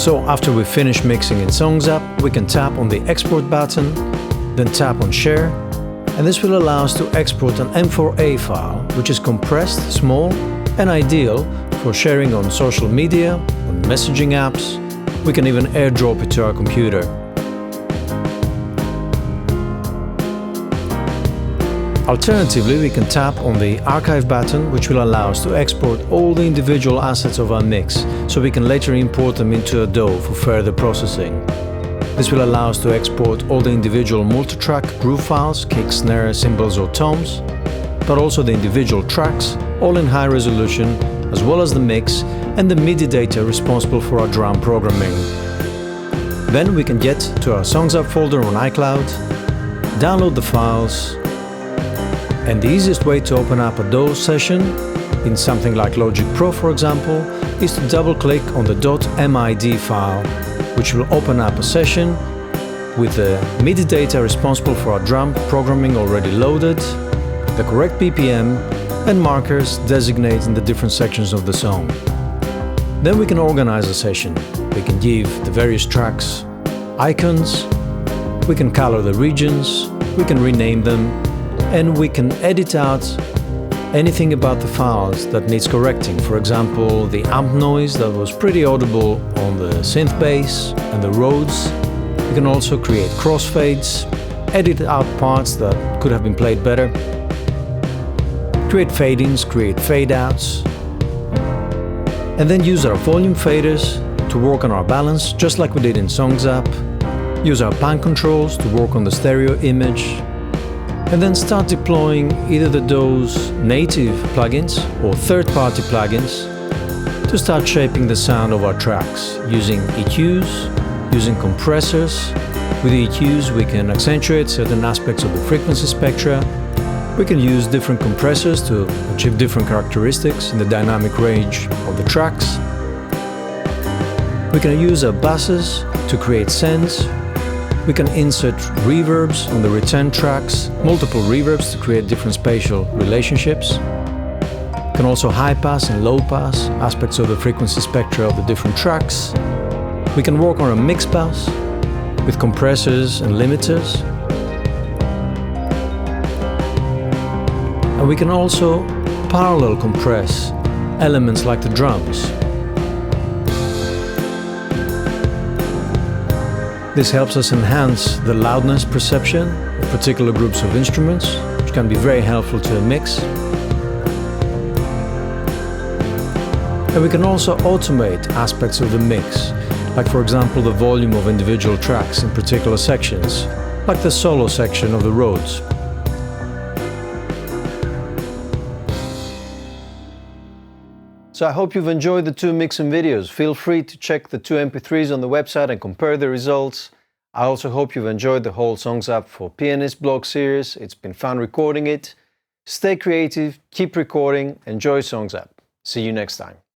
So after we finish mixing in Songzap, we can tap on the export button, then tap on share, and this will allow us to export an M4A file, which is compressed, small, and ideal for sharing on social media, on messaging apps. We can even airdrop it to our computer. Alternatively, we can tap on the archive button, which will allow us to export all the individual assets of our mix, so we can later import them into a DAW for further processing. This will allow us to export all the individual multi-track groove files, kick, snare, cymbals or toms, but also the individual tracks, all in high resolution, as well as the mix and the MIDI data responsible for our drum programming. Then we can get to our Songzap folder on iCloud, download the files, and the easiest way to open up a DAW session in something like Logic Pro, for example, is to double-click on the .mid file, which will open up a session with the MIDI data responsible for our drum programming already loaded, the correct BPM, and markers designating the different sections of the song. Then we can organize a session. We can give the various tracks icons, we can color the regions, we can rename them, and we can edit out anything about the files that needs correcting. For example, the amp noise that was pretty audible on the synth bass and the Rhodes. We can also create crossfades, edit out parts that could have been played better, create fade-ins, create fade-outs, and then use our volume faders to work on our balance, just like we did in Songzap, use our pan controls to work on the stereo image, and then start deploying either the DAW's native plugins or third-party plugins to start shaping the sound of our tracks, using EQs, using compressors. With EQs we can accentuate certain aspects of the frequency spectra. We can use different compressors to achieve different characteristics in the dynamic range of the tracks. We can use our buses to create sends. We can insert reverbs on the return tracks, multiple reverbs to create different spatial relationships. We can also high pass and low pass aspects of the frequency spectra of the different tracks. We can work on a mix bus with compressors and limiters. And we can also parallel compress elements like the drums. This helps us enhance the loudness perception of particular groups of instruments, which can be very helpful to a mix. And we can also automate aspects of the mix, like for example the volume of individual tracks in particular sections, like the solo section of the Rhodes. So I hope you've enjoyed the two mixing videos. Feel free to check the two MP3s on the website and compare the results. I also hope you've enjoyed the whole Songzap for Pianists blog series. It's been fun recording it. Stay creative, keep recording, enjoy Songzap. See you next time.